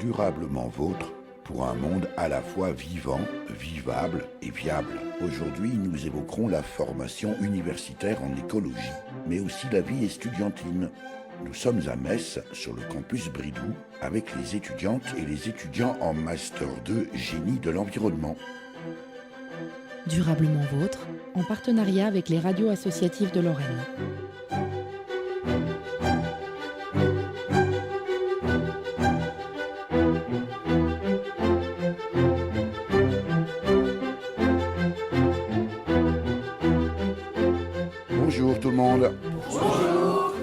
durablement vôtre pour un monde à la fois vivant, vivable et viable. Aujourd'hui, nous évoquerons la formation universitaire en écologie, mais aussi la vie estudiantine. Nous sommes à Metz, sur le campus Bridoux, avec les étudiantes et les étudiants en Master 2 Génie de l'environnement. Durablement vôtre, en partenariat avec les radios associatives de Lorraine. Bonjour tout le monde. Bonjour.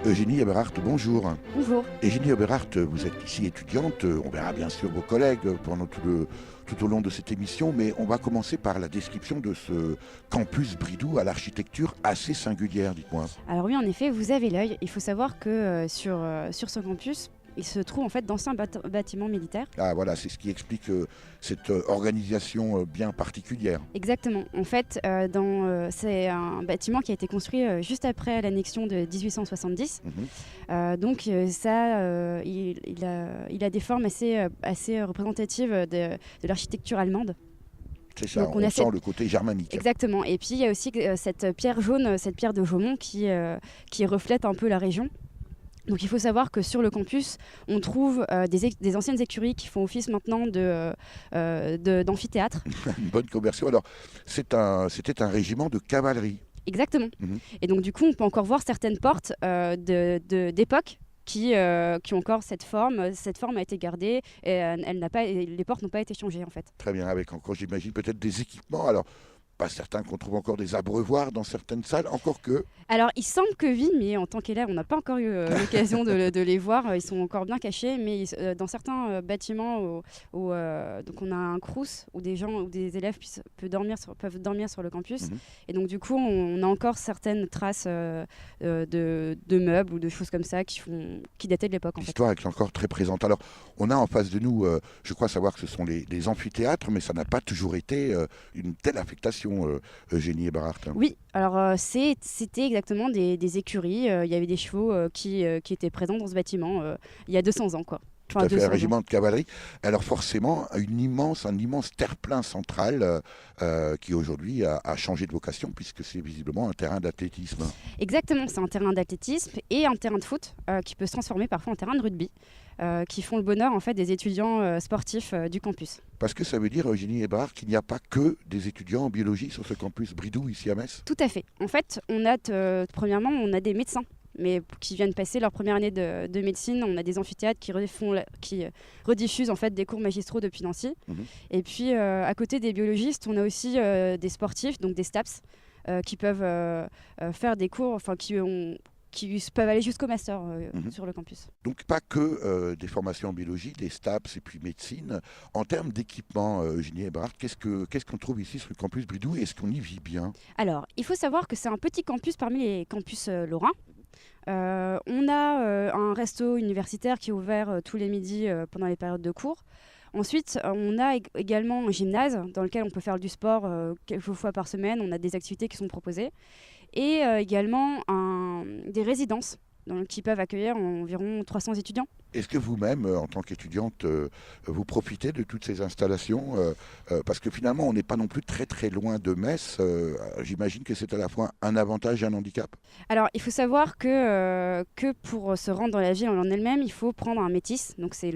Eugénie Eberhardt, bonjour. Bonjour. Eugénie Eberhardt, vous êtes ici étudiante, on verra bien sûr vos collègues pendant tout au long de cette émission, mais on va commencer par la description de ce campus Bridoux à l'architecture assez singulière, dites-moi. Alors oui, en effet, vous avez l'œil. Il faut savoir que sur ce campus, il se trouve en fait d'anciens bâtiments militaires. Ah voilà, c'est ce qui explique cette organisation bien particulière. Exactement. En fait, c'est un bâtiment qui a été construit juste après l'annexion de 1870. Donc il a des formes assez représentatives de l'architecture allemande. C'est ça, on sent le côté germanique. Exactement. Et puis il y a aussi cette pierre jaune, cette pierre de Jaumont qui reflète un peu la région. Donc il faut savoir que sur le campus, on trouve des anciennes écuries qui font office maintenant d'amphithéâtre. Une bonne conversion. Alors, c'était un régiment de cavalerie. Exactement. Et donc du coup, on peut encore voir certaines portes d'époque qui ont encore cette forme. Cette forme a été gardée et les portes n'ont pas été changées en fait. Très bien, avec encore, j'imagine, peut-être des équipements. Alors, pas certain qu'on trouve encore des abreuvoirs dans certaines salles, encore que... Alors, il semble que oui, mais en tant qu'élève, on n'a pas encore eu l'occasion de les voir. Ils sont encore bien cachés, mais dans certains bâtiments, donc on a un crous où des gens ou des élèves peuvent dormir sur le campus. Et donc, du coup, on a encore certaines traces de meubles ou de choses comme ça qui dataient de l'époque. L'histoire est encore très présente. Alors, on a en face de nous, je crois savoir que ce sont les amphithéâtres, mais ça n'a pas toujours été une telle affectation. Eugénie Eberhardt. Oui, alors c'était exactement des écuries. Il y avait des chevaux qui étaient présents dans ce bâtiment il y a 200 ans, quoi. Tout à fait, un régiment de cavalerie. Alors forcément, un immense terre-plein central qui aujourd'hui a changé de vocation puisque c'est visiblement un terrain d'athlétisme. Exactement, c'est un terrain d'athlétisme et un terrain de foot qui peut se transformer parfois en terrain de rugby. Qui font le bonheur en fait des étudiants sportifs du campus. Parce que ça veut dire, Eugénie Eberhardt, qu'il n'y a pas que des étudiants en biologie sur ce campus Bridoux ici à Metz. Tout à fait. En fait, premièrement, on a des médecins mais qui viennent passer leur première année de médecine. On a des amphithéâtres qui rediffusent en fait des cours magistraux depuis Nancy. Et puis à côté des biologistes, on a aussi des sportifs, donc des STAPS, qui peuvent faire des cours, enfin qui peuvent aller jusqu'au master sur le campus. Donc pas que des formations en biologie, des STAPS et puis médecine. En termes d'équipement, Eugénie Eberhardt, qu'est-ce qu'on trouve ici sur le campus Bridoux et est-ce qu'on y vit bien ? Alors, il faut savoir que c'est un petit campus parmi les campus lorrains. On a un resto universitaire qui est ouvert tous les midis pendant les périodes de cours. Ensuite, on a également un gymnase dans lequel on peut faire du sport quelques fois par semaine. On a des activités qui sont proposées. Et également des résidences qui peuvent accueillir environ 300 étudiants. Est-ce que vous-même, en tant qu'étudiante, vous profitez de toutes ces installations parce que finalement, on n'est pas non plus très très loin de Metz. J'imagine que c'est à la fois un avantage et un handicap. Alors, il faut savoir que pour se rendre dans la ville en elle-même, il faut prendre un métis. Donc, c'est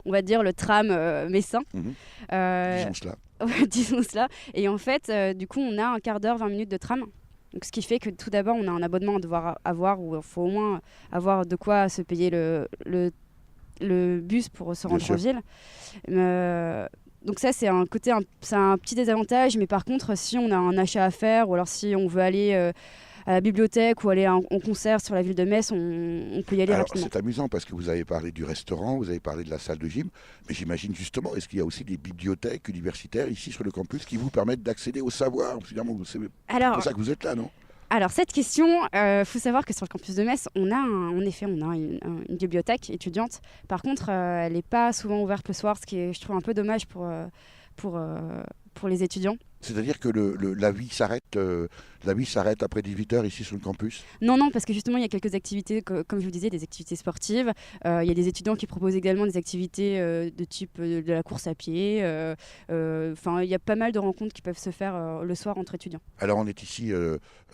on va dire le tram messin. Disons cela. Disons cela. Et en fait, du coup, on a un quart d'heure, 20 minutes de tram. Donc, ce qui fait que tout d'abord, on a un abonnement à devoir avoir, ou il faut au moins avoir de quoi se payer le bus pour se rendre en ville. Donc ça, c'est un petit désavantage. Mais par contre, si on a un achat à faire, ou alors si on veut aller à la bibliothèque ou aller en concert sur la ville de Metz, on peut y aller rapidement. C'est amusant parce que vous avez parlé du restaurant, vous avez parlé de la salle de gym, mais j'imagine justement, est-ce qu'il y a aussi des bibliothèques universitaires ici sur le campus qui vous permettent d'accéder au savoir ? C'est pour ça que vous êtes là, non ? Alors cette question, faut savoir que sur le campus de Metz, on a une bibliothèque étudiante. Par contre, elle n'est pas souvent ouverte le soir, ce qui est, je trouve, un peu dommage pour les étudiants. C'est-à-dire que la vie s'arrête après 18h ici sur le campus? Non, parce que justement, il y a quelques activités, comme je vous disais, des activités sportives. Il y a des étudiants qui proposent également des activités de type de la course à pied. Il y a pas mal de rencontres qui peuvent se faire le soir entre étudiants. Alors on est ici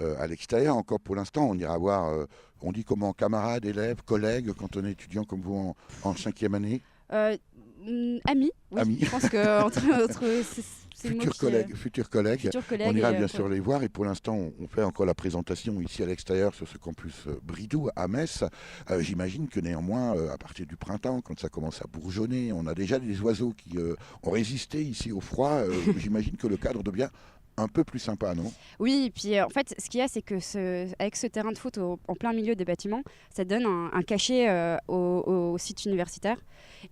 à l'extérieur encore pour l'instant, on ira voir, on dit comment, camarades, élèves, collègues, quand on est étudiant comme vous en 5e année? Amis, oui. Amis. Je pense que c'est le mot Futurs collègues. Futurs collègues. On ira bien sûr les voir et pour l'instant on fait encore la présentation ici à l'extérieur sur ce campus Bridoux à Metz. J'imagine que néanmoins à partir du printemps, quand ça commence à bourgeonner, on a déjà des oiseaux qui ont résisté ici au froid. J'imagine que le cadre devient un peu plus sympa, non? Oui, et puis en fait, ce qu'il y a, c'est que avec ce terrain de foot en plein milieu des bâtiments, ça donne un cachet au site universitaire.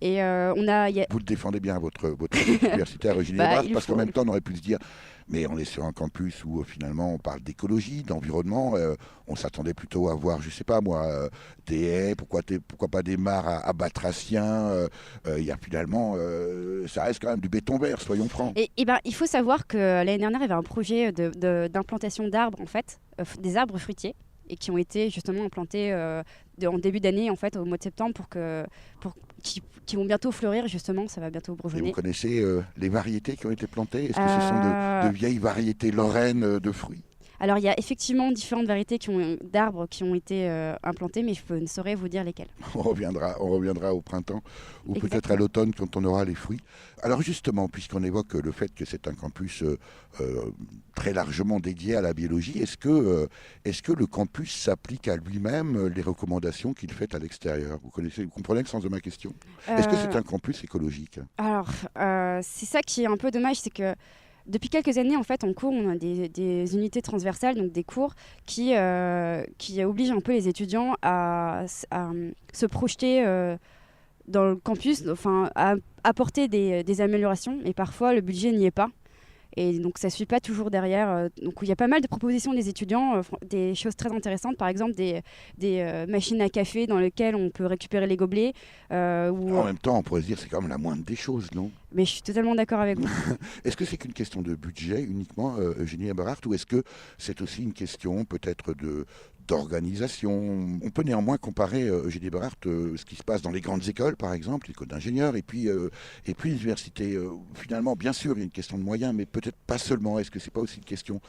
Et Vous le défendez bien, votre universitaire Eugénie Ebrard, parce qu'en même temps, on aurait pu se dire, mais on est sur un campus où finalement on parle d'écologie, d'environnement. On s'attendait plutôt à voir, je sais pas moi, des haies, pourquoi pas des mares à batraciens. Il y a finalement, ça reste quand même du béton vert, soyons francs. Et il faut savoir que l'année dernière, il y avait un projet d'implantation d'arbres, en fait, des arbres fruitiers, et qui ont été justement implantés en début d'année, en fait, au mois de septembre, qui vont bientôt fleurir, justement, ça va bientôt Et bourgeonner. vous connaissez les variétés qui ont été plantées? Est-ce que ce sont de vieilles variétés lorraines de fruits? Alors, il y a effectivement différentes variétés d'arbres qui ont été implantées, mais je ne saurais vous dire lesquelles. On reviendra au printemps ou peut-être à l'automne quand on aura les fruits. Alors justement, puisqu'on évoque le fait que c'est un campus très largement dédié à la biologie, est-ce que le campus s'applique à lui-même les recommandations qu'il fait à l'extérieur? Vous comprenez le sens de ma question? Est-ce que c'est un campus écologique? Alors, c'est ça qui est un peu dommage, c'est que depuis quelques années, en fait, en cours, on a des unités transversales, donc des cours qui obligent un peu les étudiants à se projeter dans le campus, enfin, à apporter des améliorations. Et parfois, le budget n'y est pas. Et donc, ça ne suit pas toujours derrière. Donc, il y a pas mal de propositions des étudiants, des choses très intéressantes. Par exemple, des machines à café dans lesquelles on peut récupérer les gobelets. En même temps, on pourrait se dire que c'est quand même la moindre des choses, non? Mais je suis totalement d'accord avec vous. Est-ce que c'est qu'une question de budget uniquement, Eugénie Ebrard, ou est-ce que c'est aussi une question peut-être d'organisation? On peut néanmoins comparer, Eugénie Ebrard, ce qui se passe dans les grandes écoles, par exemple, l'école d'ingénieurs, et puis l'université. Finalement, bien sûr, il y a une question de moyens, mais peut-être pas seulement. Est-ce que c'est pas aussi une question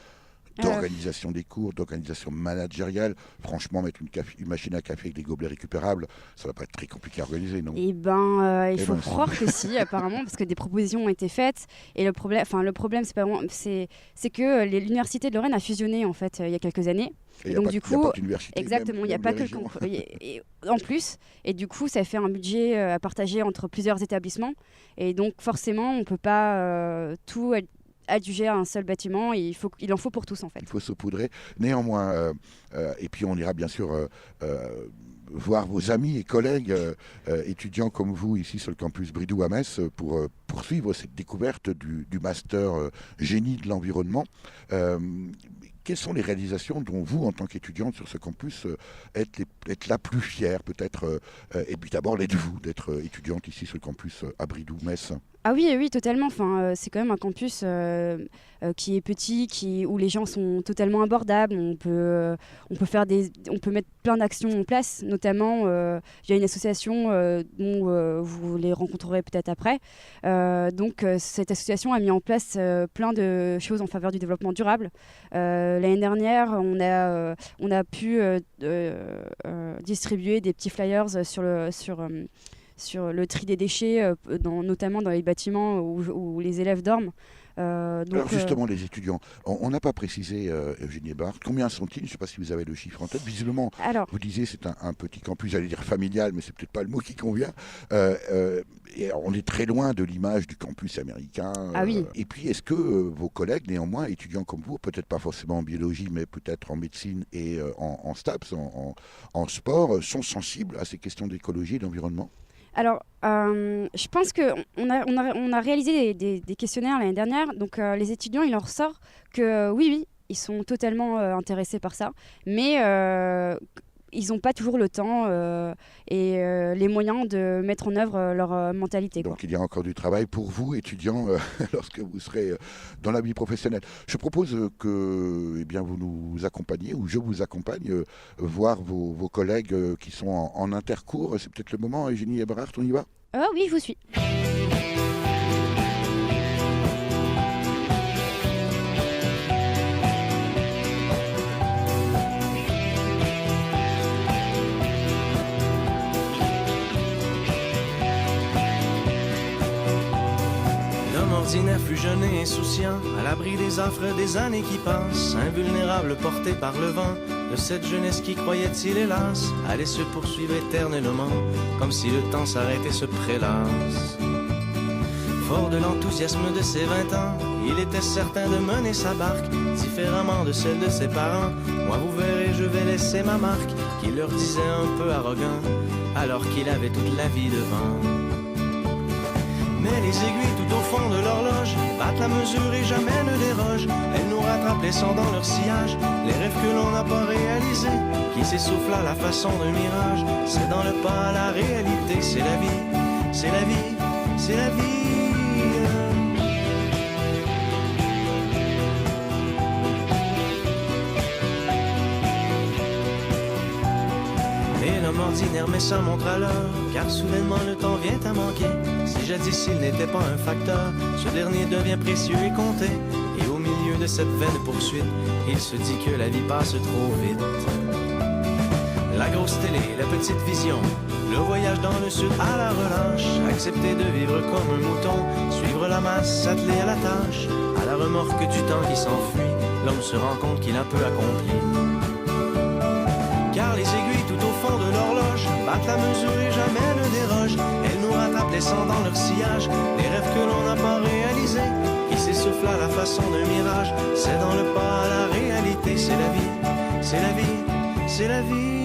d'organisation des cours, d'organisation managériale? Franchement, mettre une machine à café avec des gobelets récupérables, ça va pas être très compliqué à organiser, non? Il faut croire que si, apparemment, parce que des propositions ont été faites. Et le problème, c'est pas vraiment, c'est que l'université de Lorraine a fusionné en fait il y a quelques années. Et donc du coup, exactement, il n'y a pas que en plus. Et du coup, ça fait un budget à partager entre plusieurs établissements. Et donc, forcément, on peut pas tout adjuger à un seul bâtiment, il en faut pour tous en fait. Il faut saupoudrer. Néanmoins, et puis on ira bien sûr voir vos amis et collègues étudiants comme vous ici sur le campus Bridoux à Metz pour poursuivre cette découverte du master génie de l'environnement. Quelles sont les réalisations dont vous, en tant qu'étudiante sur ce campus, êtes la plus fière peut-être? Et puis d'abord, l'êtes-vous d'être étudiante ici sur le campus à Bridoux-Metz? Ah oui, totalement. Enfin, c'est quand même un campus qui est petit, où les gens sont totalement abordables. On peut mettre plein d'actions en place. Notamment, il y a une association dont vous les rencontrerez peut-être après. Donc, cette association a mis en place plein de choses en faveur du développement durable. L'année dernière, on a pu distribuer des petits flyers sur le tri des déchets, notamment dans les bâtiments où les élèves dorment. Alors justement, les étudiants, on n'a pas précisé, Eugénie Ebrard, combien sont-ils? Je ne sais pas si vous avez le chiffre en tête. Visiblement, vous disiez c'est un petit campus, j'allais dire familial, mais c'est peut-être pas le mot qui convient. Et on est très loin de l'image du campus américain. Ah oui. Et puis, est-ce que vos collègues, néanmoins, étudiants comme vous, peut-être pas forcément en biologie, mais peut-être en médecine et en STAPS, en sport, sont sensibles à ces questions d'écologie et d'environnement? Alors, je pense qu'on a réalisé des questionnaires l'année dernière. Donc, les étudiants, il en ressort que oui, ils sont totalement intéressés par ça. Mais ils n'ont pas toujours le temps et les moyens de mettre en œuvre leur mentalité. Donc il y a encore du travail pour vous, étudiants, lorsque vous serez dans la vie professionnelle. Je propose que vous nous accompagniez, ou je vous accompagne, voir vos collègues qui sont en intercours. C'est peut-être le moment, Eugénie Eberhardt, on y va ? Oui, je vous suis. Ordinaire fut jeune et insouciant, à l'abri des affres des années qui passent, invulnérable porté par le vent, de cette jeunesse qui croyait-il hélas, allait se poursuivre éternellement, comme si le temps s'arrêtait se prélasse. Fort de l'enthousiasme de ses 20 ans, il était certain de mener sa barque, différemment de celle de ses parents. Moi vous verrez, je vais laisser ma marque, qu'il leur disait un peu arrogant, alors qu'il avait toute la vie devant. Mais les aiguilles tout au fond de l'horloge battent la mesure et jamais ne dérogent. Elles nous rattrapent laissant dans leur sillage les rêves que l'on n'a pas réalisés, qui s'essoufflent à la façon d'un mirage. C'est dans le pas à la réalité, c'est la vie, c'est la vie, c'est la vie. Et l'homme ordinaire met sa montre à l'heure, car soudainement le temps vient à manquer. Si jadis il n'était pas un facteur, ce dernier devient précieux et compté. Et au milieu de cette vaine poursuite, il se dit que la vie passe trop vite. La grosse télé, la petite vision, le voyage dans le sud à la relâche, accepter de vivre comme un mouton, suivre la masse, s'atteler à la tâche. À la remorque du temps qui s'enfuit, l'homme se rend compte qu'il a peu accompli. Car les aiguilles tout au fond de l'horloge battent la mesure et jamais ne dérogent. Elles nous rattrapent laissant dans leur sillage les rêves que l'on n'a pas réalisés, qui s'essoufflent à la façon d'un mirage. C'est dans le pas à la réalité, c'est la vie, c'est la vie, c'est la vie.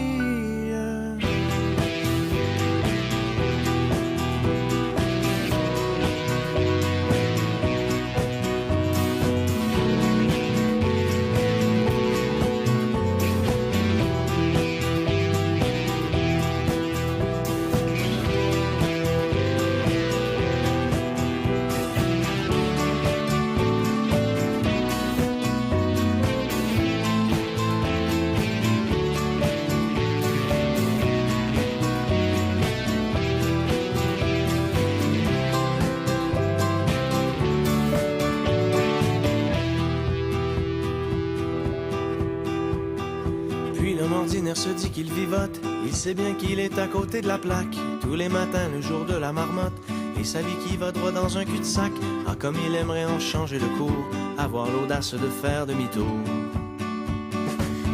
Se dit qu'il vivote, il sait bien qu'il est à côté de la plaque, tous les matins le jour de la marmotte, et sa vie qui va droit dans un cul-de-sac. Ah comme il aimerait en changer le cours, avoir l'audace de faire demi-tour.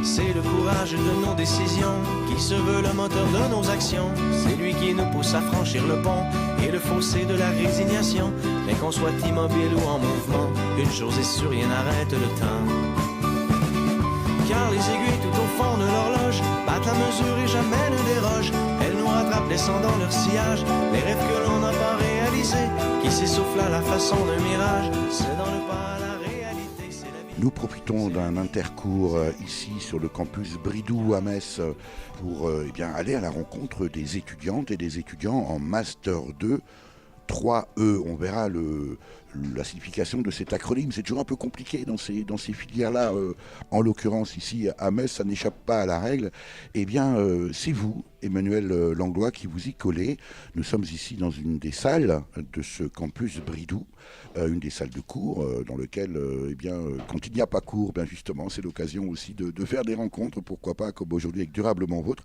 C'est le courage de nos décisions qui se veut le moteur de nos actions. C'est lui qui nous pousse à franchir le pont et le fossé de la résignation. Mais qu'on soit immobile ou en mouvement, une chose est sûre, rien n'arrête le temps. Car les aiguilles tout au fond de l'horloge battent la mesure et jamais ne dérogent. Elles nous rattrapent laissant dans leur sillage les rêves que l'on n'a pas réalisés, qui s'essoufflent à la façon d'un mirage. C'est dans le pas à la réalité, c'est la vie. Nous profitons d'un intercours ici sur le campus Bridoux à Metz pour aller à la rencontre des étudiantes et des étudiants en Master 2 3E. On verra la signification de cet acronyme. C'est toujours un peu compliqué dans ces filières-là. En l'occurrence, ici, à Metz, ça n'échappe pas à la règle. C'est vous, Emmanuel Langlois, qui vous y collez. Nous sommes ici dans une des salles de ce campus Bridoux, une des salles de cours dans lequel, quand il n'y a pas cours, justement, c'est l'occasion aussi de faire des rencontres, pourquoi pas, comme aujourd'hui avec Durablement Vôtre.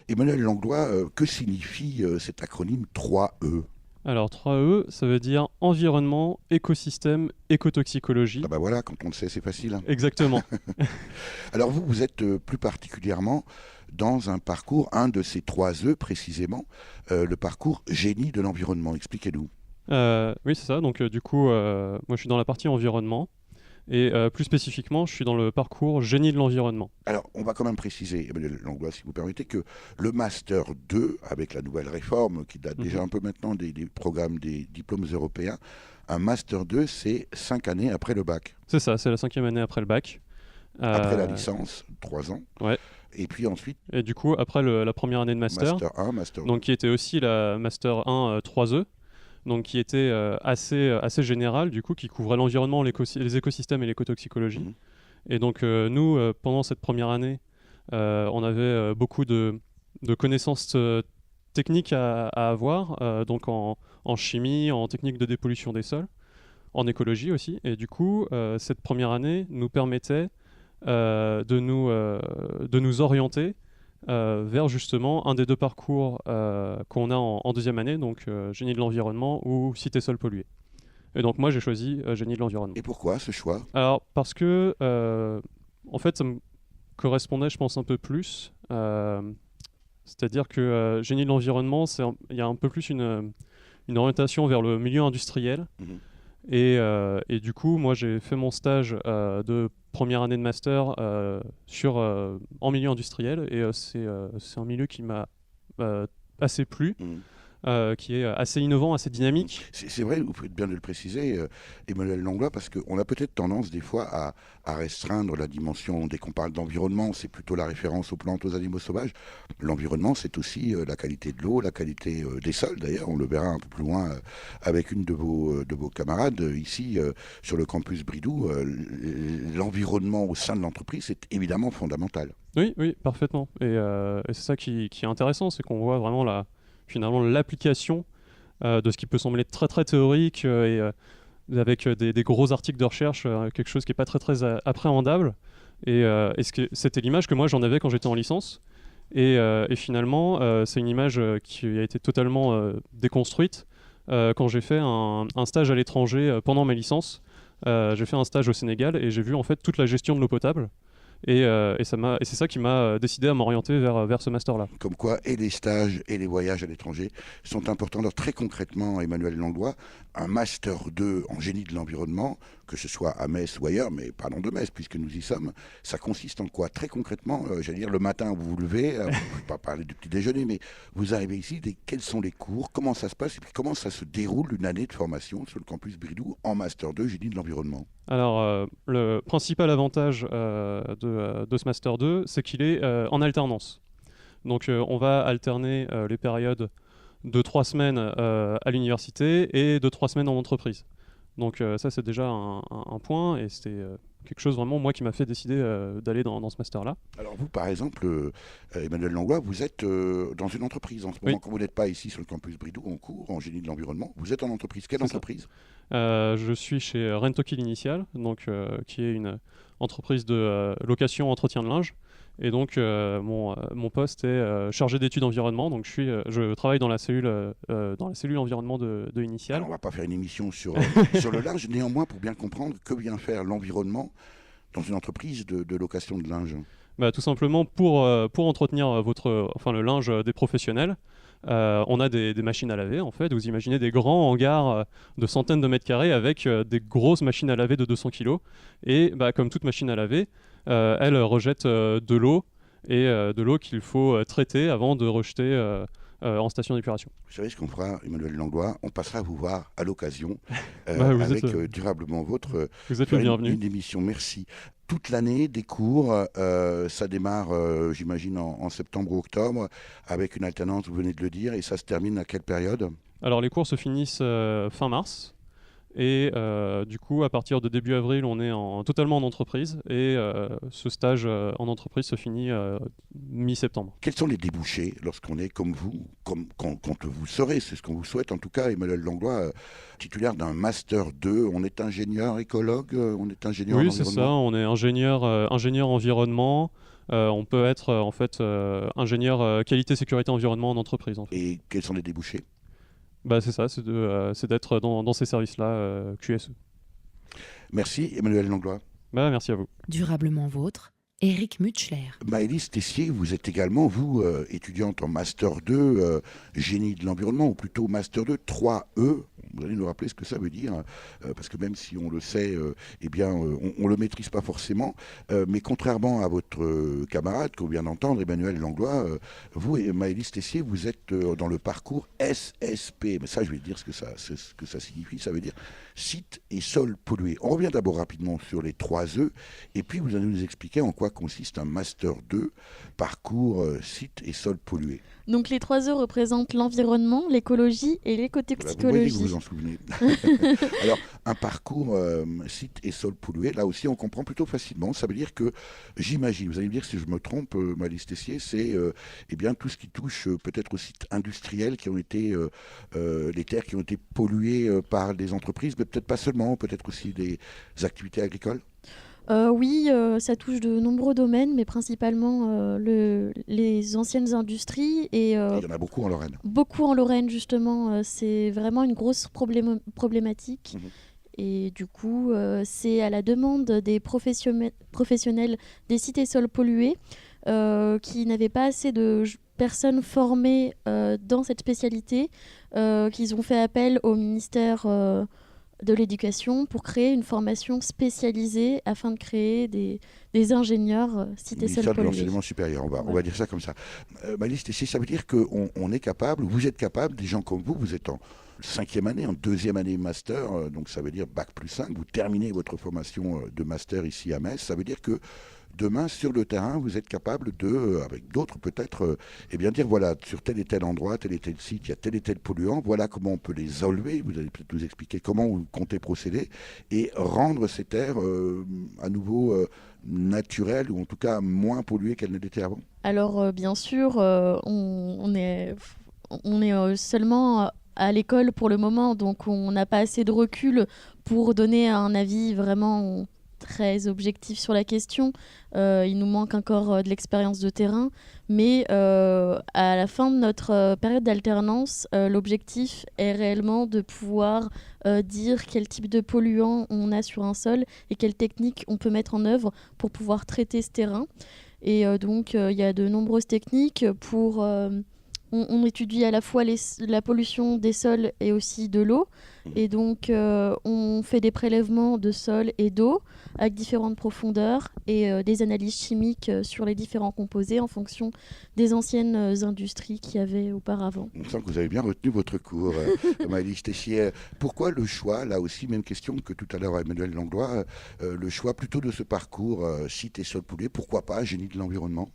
Emmanuel Langlois, que signifie cet acronyme 3E ? Alors 3E, ça veut dire environnement, écosystème, écotoxicologie. Ah bah voilà, quand on le sait, c'est facile. Exactement. Alors vous êtes plus particulièrement dans un parcours, un de ces 3E précisément, le parcours génie de l'environnement. Expliquez-nous. Oui, c'est ça. Donc moi je suis dans la partie environnement. Et plus spécifiquement, je suis dans le parcours génie de l'environnement. Alors, on va quand même préciser, Emmanuel Langlois, si vous permettez, que le Master 2, avec la nouvelle réforme qui date déjà un peu maintenant des programmes des diplômes européens, un Master 2, c'est 5 années après le bac. C'est ça, c'est la 5e année après le bac. Après la licence, 3 ans. Ouais. Et puis ensuite, Et du coup, après la première année de master, Master 1, Master 2. donc qui était aussi la Master 1 3E, donc qui était assez générale, du coup, qui couvrait l'environnement, les écosystèmes et l'écotoxicologie. Mhm. Et donc, nous, pendant cette première année, on avait beaucoup de connaissances techniques à avoir, donc en chimie, en technique de dépollution des sols, en écologie aussi. Et du coup, cette première année nous permettait de nous orienter vers justement un des 2 parcours qu'on a en deuxième année, donc génie de l'environnement ou cité sol pollué. Et donc moi j'ai choisi génie de l'environnement. Et pourquoi ce choix? Alors parce que en fait ça me correspondait je pense un peu plus, c'est-à-dire que génie de l'environnement, il y a un peu plus une orientation vers le milieu industriel. Mhm. Et du coup, moi, j'ai fait mon stage de première année de master en milieu industriel. Et c'est un milieu qui m'a assez plu, qui est assez innovant, assez dynamique. C'est vrai, vous faites bien de le préciser, Emmanuel Langlois, parce qu'on a peut-être tendance des fois à restreindre la dimension. Dès qu'on parle d'environnement, c'est plutôt la référence aux plantes, aux animaux sauvages. L'environnement, c'est aussi la qualité de l'eau, la qualité des sols. D'ailleurs, on le verra un peu plus loin avec une de vos camarades ici sur le campus Bridoux. L'environnement au sein de l'entreprise, c'est évidemment fondamental. Oui, parfaitement. Et c'est ça qui est intéressant, c'est qu'on voit vraiment finalement l'application de ce qui peut sembler très très théorique et avec des gros articles de recherche, quelque chose qui n'est pas très très appréhendable. Et c'était l'image que moi j'en avais quand j'étais en licence. Et finalement, c'est une image qui a été totalement déconstruite quand j'ai fait un stage à l'étranger pendant ma licence. J'ai fait un stage au Sénégal et j'ai vu en fait toute la gestion de l'eau potable. Et c'est ça qui m'a décidé à m'orienter vers ce master-là. Comme quoi, et les stages et les voyages à l'étranger sont importants. Alors, très concrètement, Emmanuel Langlois, un Master 2 en génie de l'environnement, que ce soit à Metz ou ailleurs, mais parlons de Metz puisque nous y sommes, ça consiste en quoi? Très concrètement, j'allais dire, le matin, vous vous levez, je ne vais pas parler du petit déjeuner, mais vous arrivez ici, quels sont les cours, comment ça se passe et puis comment ça se déroule une année de formation sur le campus Bridoux en Master 2 génie de l'environnement? Alors, le principal avantage de ce Master 2, c'est qu'il est en alternance. Donc, on va alterner les périodes de 3 semaines à l'université et de 3 semaines en entreprise. Donc, ça, c'est déjà un point et c'était quelque chose vraiment, moi, qui m'a fait décider d'aller dans ce Master-là. Alors, vous, par exemple, Emmanuel Langlois, vous êtes dans une entreprise en ce moment. Oui. Quand vous n'êtes pas ici sur le campus Bridoux en cours, en génie de l'environnement, vous êtes en entreprise. Quelle C'est ça. entreprise? Je suis chez Rentokil Initial, donc, qui est une entreprise de location entretien de linge. Et donc, mon poste est chargé d'études environnement. Donc, je travaille dans la cellule environnement de Initial. Alors, on ne va pas faire une émission sur le linge. Néanmoins, pour bien comprendre, que vient faire l'environnement dans une entreprise de location de linge? Tout simplement pour entretenir le linge des professionnels. On a des machines à laver en fait. Vous imaginez des grands hangars de centaines de mètres carrés avec des grosses machines à laver de 200 kg. Et comme toute machine à laver, elle rejette de l'eau et de l'eau qu'il faut traiter avant de rejeter en station d'épuration. Vous savez ce qu'on fera, Emmanuel Langlois? On passera vous voir à l'occasion avec Durablement Vôtre. Vous êtes le bienvenu. Une émission, merci. Toute l'année, des cours, ça démarre, j'imagine, en septembre ou octobre, avec une alternance, vous venez de le dire, et ça se termine à quelle période? Alors les cours se finissent fin mars. Et du coup, à partir de début avril, on est totalement en entreprise. Et ce stage en entreprise se finit mi-septembre. Quels sont les débouchés lorsqu'on est comme vous, quand vous serez, c'est ce qu'on vous souhaite en tout cas, Emmanuel Langlois, titulaire d'un Master 2, on est ingénieur écologue, on est ingénieur en environnement? Oui, c'est ça, on est ingénieur environnement. On peut être en fait ingénieur qualité, sécurité, environnement en entreprise. En fait. Et quels sont les débouchés? C'est ça, c'est d'être dans ces services-là, QSE. Merci Emmanuel Langlois. Merci à vous. Durablement Vôtre, Éric Mutschler. Maëlys Tessier, vous êtes également, vous, étudiante en Master 2, génie de l'environnement, ou plutôt Master 2, 3E. Vous allez nous rappeler ce que ça veut dire, parce que même si on le sait, eh bien, on ne le maîtrise pas forcément. Mais contrairement à votre camarade qu'on vient d'entendre, Emmanuel Langlois, vous et Maëlys Tessier, vous êtes dans le parcours SSP. Mais ça, je vais dire ce que ça signifie. Ça veut dire site et sol pollué. On revient d'abord rapidement sur les 3 E, et puis vous allez nous expliquer en quoi consiste un Master 2, parcours site et sol pollué. Donc les 3 E représentent l'environnement, l'écologie et Voilà, vous voyez que l'écotoxicologie. vous vous en souvenez. Alors, un parcours site et sol pollué, là aussi, on comprend plutôt facilement. Ça veut dire que, j'imagine, vous allez me dire si je me trompe, Maëlys Tessier, c'est eh bien, tout ce qui touche peut-être aux sites industriels qui ont été, les terres qui ont été polluées par des entreprises, mais peut-être pas seulement, peut-être aussi des activités agricoles. Oui, ça touche de nombreux domaines, mais principalement les anciennes industries et Il y en a beaucoup en Lorraine. beaucoup en Lorraine, justement. C'est vraiment une grosse problématique. Mhm. Et du coup, c'est à la demande des professionnels des sites et sols pollués qui n'avaient pas assez de personnes formées dans cette spécialité, qu'ils ont fait appel au ministère de l'Éducation pour créer une formation spécialisée afin de créer des ingénieurs sites et sols Ministère de pollués. l'enseignement supérieur, on va Voilà. dire ça comme ça. Maëlys Tessier, ça veut dire qu'on est capable, vous êtes capable, des gens comme vous êtes en 5e année, en 2e année master, donc ça veut dire Bac plus 5, vous terminez votre formation de master ici à Metz, ça veut dire que demain, sur le terrain, vous êtes capable de, avec d'autres peut-être, eh bien dire, voilà, sur tel et tel endroit, tel et tel site, il y a tel et tel polluant, voilà comment on peut les enlever, vous allez peut-être nous expliquer comment vous comptez procéder, et rendre ces terres à nouveau naturelles, ou en tout cas moins polluées qu'elles ne l'étaient avant. Alors, bien sûr, on est seulement à l'école pour le moment, donc on n'a pas assez de recul pour donner un avis vraiment très objectif sur la question. Il nous manque encore de l'expérience de terrain, mais à la fin de notre période d'alternance, l'objectif est réellement de pouvoir dire quel type de polluant on a sur un sol et quelles techniques on peut mettre en œuvre pour pouvoir traiter ce terrain. Et donc, il y a de nombreuses techniques pour... on étudie à la fois la pollution des sols et aussi de l'eau. Et donc, on fait des prélèvements de sol et d'eau avec différentes profondeurs et des analyses chimiques sur les différents composés en fonction des anciennes industries qu'il y avait auparavant. On sent que vous avez bien retenu votre cours, Maëlys Tessier. Pourquoi le choix, là aussi, même question que tout à l'heure à Emmanuel Langlois, le choix plutôt de ce parcours site et sol pollué, pourquoi pas génie de l'environnement?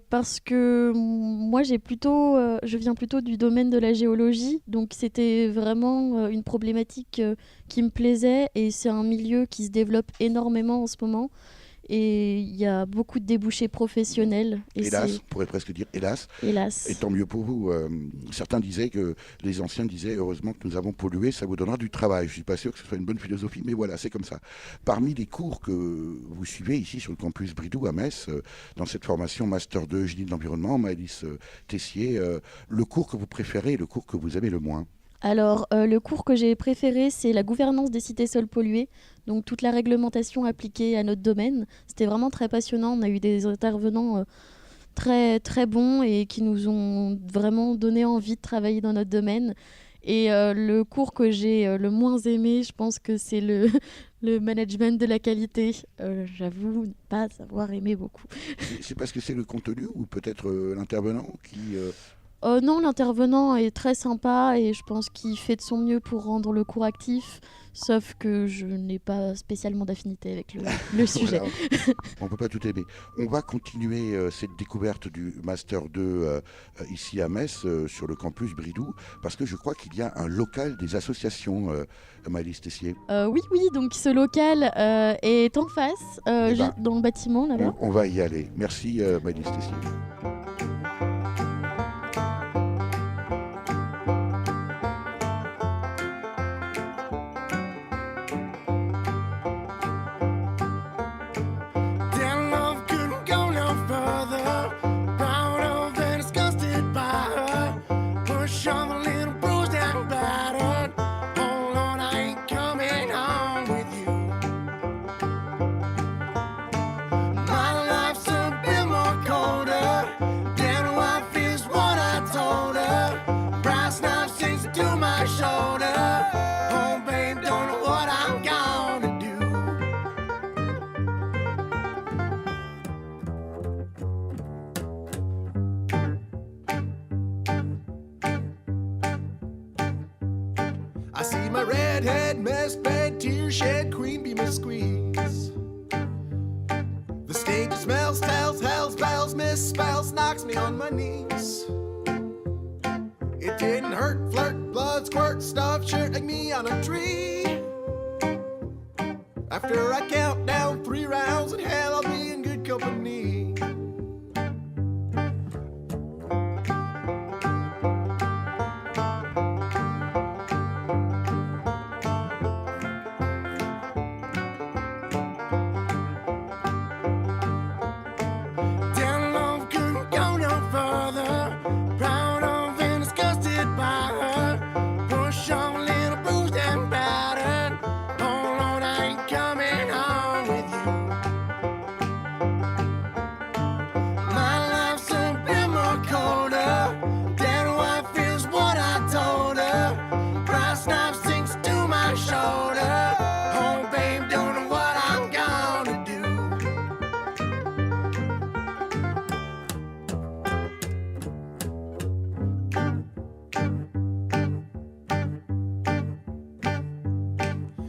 Parce que moi, je viens plutôt du domaine de la géologie, donc c'était vraiment une problématique qui me plaisait et c'est un milieu qui se développe énormément en ce moment. Et il y a beaucoup de débouchés professionnels. Et Hélas, on pourrait presque dire hélas, hélas. et tant mieux pour vous. Certains disaient que, les anciens disaient, heureusement que nous avons pollué, ça vous donnera du travail. Je ne suis pas sûr que ce soit une bonne philosophie, mais voilà, c'est comme ça. Parmi les cours que vous suivez ici sur le campus Bridoux à Metz, dans cette formation Master 2 Génie de l'environnement, Maëlys Tessier, le cours que vous préférez et le cours que vous aimez le moins? Alors, le cours que j'ai préféré, c'est la gouvernance des sites et sols pollués, donc toute la réglementation appliquée à notre domaine. C'était vraiment très passionnant. On a eu des intervenants très, très bons et qui nous ont vraiment donné envie de travailler dans notre domaine. Et le cours que j'ai le moins aimé, je pense que c'est le management de la qualité. J'avoue ne pas avoir aimé beaucoup. C'est parce que c'est le contenu ou peut-être l'intervenant qui... Non, l'intervenant est très sympa et je pense qu'il fait de son mieux pour rendre le cours actif, sauf que je n'ai pas spécialement d'affinité avec le sujet. Voilà. On ne peut pas tout aimer. On va continuer cette découverte du Master 2 ici à Metz, sur le campus Bridoux, parce que je crois qu'il y a un local des associations, Maëlys Tessier. Oui, donc ce local est en face, Eh ben, dans le bâtiment là-bas. On va y aller. Merci Maëlys Tessier. Their love couldn't go no further. Proud of and disgusted by her. Push on a little bruised and battered. Hold on, I ain't coming home with you. My life's a bit more colder. I see my redhead, messed bed, tear shed, queen bee must squeeze. The stage smells, tells, hells, bells, misspells, knocks me on my knees. It didn't hurt, flirt, blood, squirt, stuff, shirt like me on a tree. After I count down 3 rounds in hell, I'll be in good company. Down low, couldn't go no further. Proud of and disgusted by her. Push on, little bruised and battered. Oh Lord, I ain't coming home with you. My life's so bit more colder. Dead wife is what I told her. Brass knife sinks to my shoulder. Oh babe, don't know what I'm gonna do.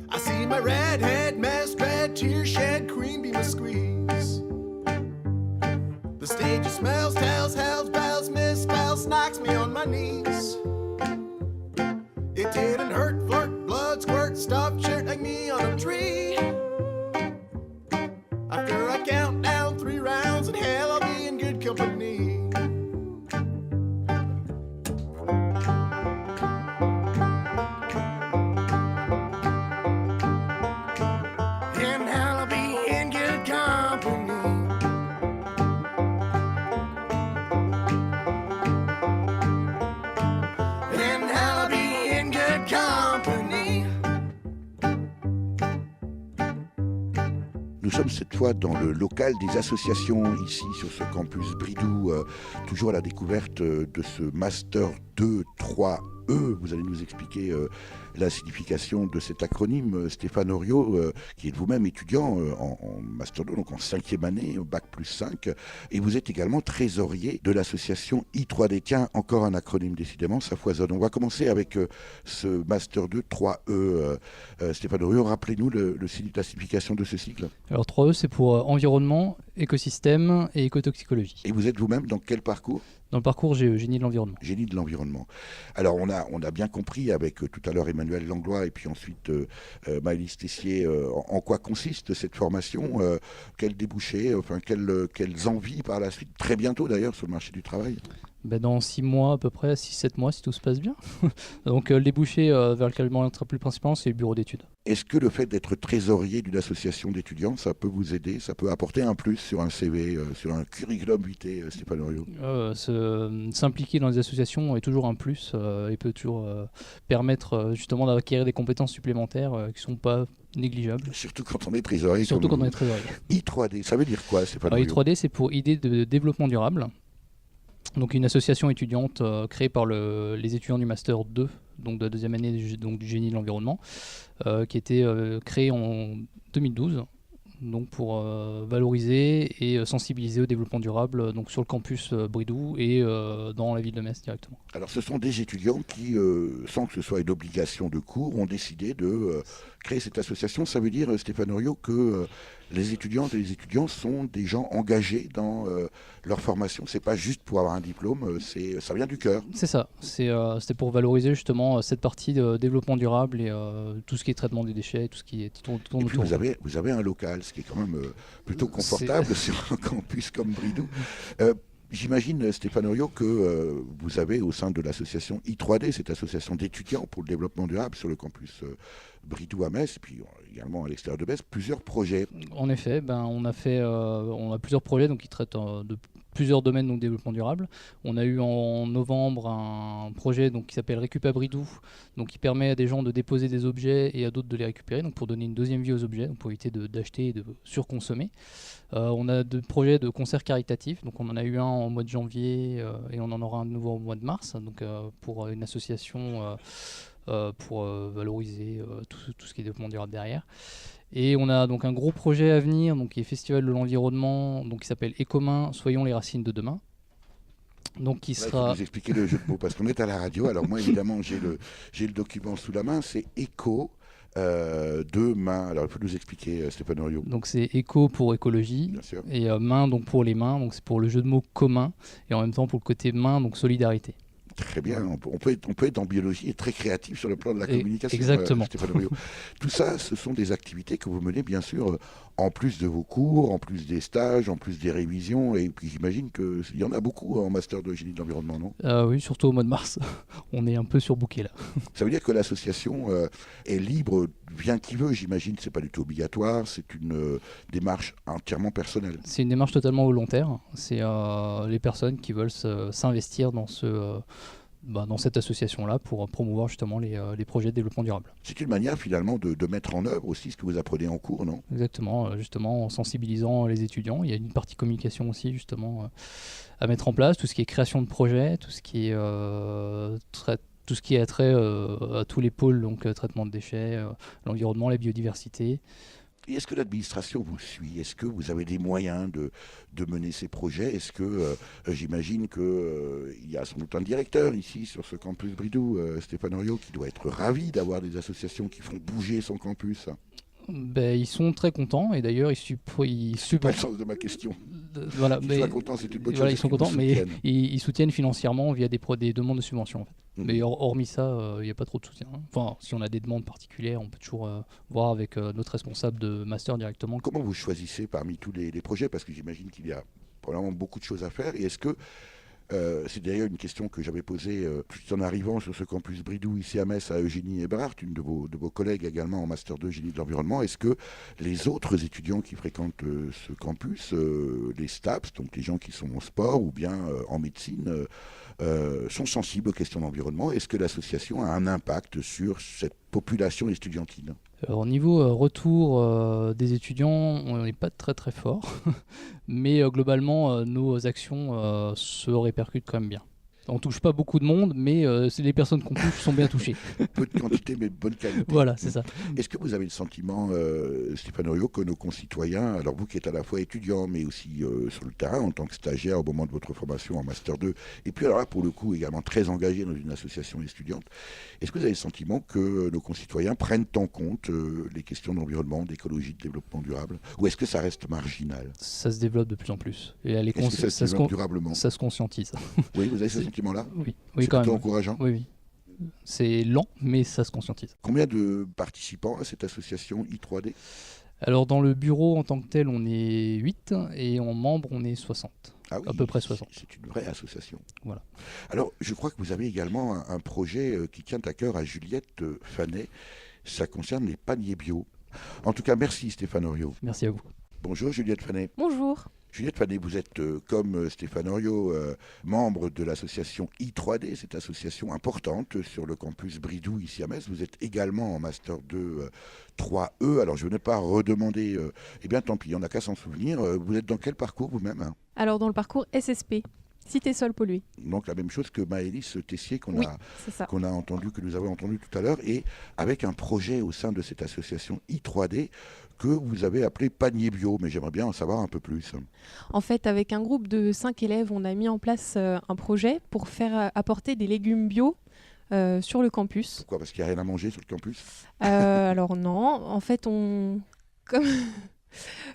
I see my redhead, mess bed, tear shed, queen bee must squeeze. The stage smells, tells, hells, bells, misspells, knocks me on my knees. It didn't hurt, flirt, blood, squirt, stuff, shirt like me on a tree. After I count down 3 rounds in hell, I'll be in good company. In hell, I'll be in good company. In hell, I'll be in good company. Nous sommes cette fois dans le local des associations ici sur ce campus Bridoux, toujours à la découverte de ce Master 2 3E. Vous allez nous expliquer la signification de cet acronyme, Stéphane Oriot, qui est vous-même étudiant en Master 2, donc en 5e année, au Bac plus 5, et vous êtes également trésorier de l'association I3D. Tiens, encore un acronyme, décidément, ça foisonne. On va commencer avec ce Master 2 3E. Stéphane Oriot, rappelez-nous la signification de ce cycle. Alors 3E, c'est pour environnement, écosystème et écotoxicologie. Et vous êtes vous-même dans quel parcours ? Dans le parcours, j'ai génie de l'environnement. Génie de l'environnement. Alors, on a bien compris avec tout à l'heure Emmanuel Langlois et puis ensuite Maëlys Tessier en quoi consiste cette formation, quels débouchés, enfin quelles envies par la suite, très bientôt d'ailleurs sur le marché du travail. Dans 6 mois à peu près, 6-7 mois si tout se passe bien. Donc le débouché vers lequel je m'orienterai plus principalement, c'est le bureau d'études. Est-ce que le fait d'être trésorier d'une association d'étudiants, ça peut vous aider, ça peut apporter un plus sur un CV, sur un curriculum vitae, Stéphane Oriot ? S'impliquer dans les associations est toujours un plus et peut toujours permettre justement d'acquérir des compétences supplémentaires qui ne sont pas négligeables. Surtout quand on est trésorier. Surtout quand on est trésorier. I3D, ça veut dire quoi, Stéphane Oriot ? I3D, c'est pour idée de développement durable. Donc une association étudiante créée par les étudiants du Master 2, donc de la 2e année du génie de l'environnement, qui a été créée en 2012, donc pour valoriser et sensibiliser au développement durable donc sur le campus Bridoux et dans la ville de Metz directement. Alors ce sont des étudiants qui, sans que ce soit une obligation de cours, ont décidé de créer cette association. Ça veut dire, Stéphane Oriot, que les étudiantes et les étudiants sont des gens engagés dans leur formation. C'est pas juste pour avoir un diplôme, ça vient du cœur. C'est ça. C'était pour valoriser justement cette partie de développement durable et tout ce qui est traitement des déchets, tout ce qui est tourne et puis autour. Vous avez un local, ce qui est quand même plutôt confortable sur un campus comme Bridoux. J'imagine, Stéphane Oriot, que vous avez au sein de l'association I3D, cette association d'étudiants pour le développement durable sur le campus Bridoux à Metz, puis également à l'extérieur de Metz, plusieurs projets. En effet, on a plusieurs projets donc, qui traitent de plusieurs domaines de développement durable. On a eu en novembre un projet donc, qui s'appelle Récup Bridoux, donc qui permet à des gens de déposer des objets et à d'autres de les récupérer, donc pour donner une deuxième vie aux objets, donc pour éviter d'acheter et de surconsommer. On a 2 projets de concerts caritatifs, donc on en a eu un au mois de janvier et on en aura un nouveau au mois de mars, donc pour une association pour valoriser tout ce qui est développement durable derrière. Et on a donc un gros projet à venir, donc qui est Festival de l'environnement, donc qui s'appelle Écomain, soyons les racines de demain. Donc qui Là, il faut sera... nous expliquer le jeu de mots, parce qu'on est à la radio. Alors moi, évidemment, j'ai le document sous la main, c'est écho de main. Alors il faut nous expliquer, Stéphane Oriot. Donc c'est éco pour écologie Bien sûr. et main donc pour les mains, donc c'est pour le jeu de mots commun et en même temps pour le côté main, donc solidarité. Très bien, on peut être en biologie et très créatif sur le plan de la Et communication. exactement. Stéphane Oriot. Tout ça, ce sont des activités que vous menez bien sûr en plus de vos cours, en plus des stages, en plus des révisions. Et puis j'imagine qu'il y en a beaucoup en master de génie de l'environnement, non? Oui, surtout au mois de mars. On est un peu surbooké là. Ça veut dire que l'association est libre, vient qui veut, j'imagine. C'est pas du tout obligatoire. C'est une démarche entièrement personnelle. C'est une démarche totalement volontaire. C'est les personnes qui veulent s'investir dans dans cette association-là pour promouvoir justement les projets de développement durable. C'est une manière finalement de mettre en œuvre aussi ce que vous apprenez en cours, non? Exactement, justement en sensibilisant les étudiants. Il y a une partie communication aussi justement à mettre en place, tout ce qui est création de projets, tout ce qui est tout ce qui a trait à tous les pôles, donc traitement de déchets, l'environnement, la biodiversité. Et est-ce que l'administration vous suit? Est-ce que vous avez des moyens de mener ces projets? Est-ce que, j'imagine qu'il y a sans doute un directeur ici sur ce campus Bridoux, Stéphane Oriot, qui doit être ravi d'avoir des associations qui font bouger son campus? Ils sont très contents et d'ailleurs C'est pas le sens de ma question. Voilà, Qu'ils mais soient contents, c'est une bonne voilà, chose. ils sont qu'ils vous contents, mais soutiennent. ils soutiennent financièrement via des demandes de subventions en fait. Mhm. Mais hormis ça, il n'y a pas trop de soutien. Enfin, si on a des demandes particulières, on peut toujours voir avec notre responsable de master directement. Comment vous choisissez parmi tous les projets? Parce que j'imagine qu'il y a probablement beaucoup de choses à faire. Et est-ce que, c'est d'ailleurs une question que j'avais posée tout en arrivant sur ce campus Bridoux ici à Metz à Eugénie Eberhardt, une de vos collègues également en Master 2 Génie de l'environnement. Est-ce que les autres étudiants qui fréquentent ce campus, les STAPS, donc les gens qui sont en sport ou bien en médecine, sont sensibles aux questions d'environnement? Est-ce que l'association a un impact sur cette population estudiantine? Au niveau retour des étudiants, on n'est pas très très fort, mais globalement nos actions se répercutent quand même bien. On touche pas beaucoup de monde, mais les personnes qu'on touche sont bien touchées. Peu de quantité mais de bonne qualité. Voilà, c'est ça. Est-ce que vous avez le sentiment, Stéphane Oriot, que nos concitoyens, alors vous qui êtes à la fois étudiant mais aussi sur le terrain en tant que stagiaire au moment de votre formation en Master 2, et puis alors là pour le coup également très engagé dans une association étudiante, est-ce que vous avez le sentiment que nos concitoyens prennent en compte les questions d'environnement, d'écologie, de développement durable, ou est-ce que ça reste marginal? Ça se développe de plus en plus. Et Est-ce que ça se développe durablement? ça se conscientise. Oui, vous avez ce sentiment-là? Oui, C'est quand plutôt même. encourageant. Oui. C'est lent, mais ça se conscientise. Combien de participants à cette association I3D? Alors dans le bureau en tant que tel, on est 8 et en membres, on est 60. Ah oui, à peu près 60. C'est une vraie association. Voilà. Alors, je crois que vous avez également un projet qui tient à cœur à Juliette Fanet. Ça concerne les paniers bio. En tout cas, merci Stéphane Oriot. Merci à vous. Bonjour Juliette Fanet. Bonjour. Juliette Fanet, vous êtes comme Stéphane Oriot, membre de l'association I3D, cette association importante sur le campus Bridoux ici à Metz. Vous êtes également en Master 2 3E. Alors je ne vais pas redemander, eh bien tant pis, on n'a qu'à s'en souvenir. Vous êtes dans quel parcours vous-même, hein? Alors dans le parcours SSP, Cité Sol Pollué. Donc la même chose que Maëlys Tessier qu'on Oui, a c'est ça. que nous avons entendu tout à l'heure, et avec un projet au sein de cette association I3D que vous avez appelé Panier Bio, mais j'aimerais bien en savoir un peu plus. En fait, avec un groupe de 5 élèves, on a mis en place un projet pour faire apporter des légumes bio sur le campus. Pourquoi? Parce qu'il n'y a rien à manger sur le campus? Alors non, en fait,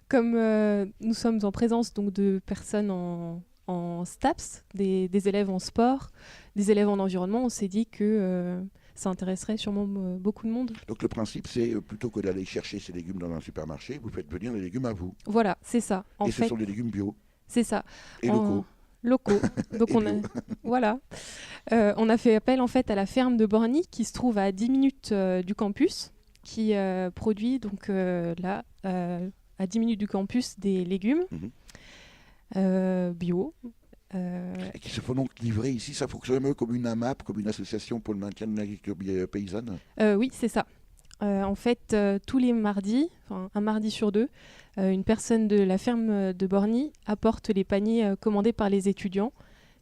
comme nous sommes en présence donc, de personnes en STAPS, des élèves en sport, des élèves en environnement, on s'est dit que ça intéresserait sûrement beaucoup de monde. Donc le principe, c'est plutôt que d'aller chercher ces légumes dans un supermarché, vous faites venir les légumes à vous. Voilà, c'est ça. Et ce sont des légumes bio c'est ça. et locaux. Locaux. Donc Et on a, bio. voilà. On a fait appel en fait à la ferme de Borny qui se trouve à 10 minutes du campus, qui produit donc là à 10 minutes du campus des légumes bio. Et qui se font donc livrer ici. Ça fonctionne un peu comme une AMAP, comme une association pour le maintien de l'agriculture paysanne. Oui, c'est ça. En fait, tous les mardis, un mardi sur deux, une personne de la ferme de Borny apporte les paniers commandés par les étudiants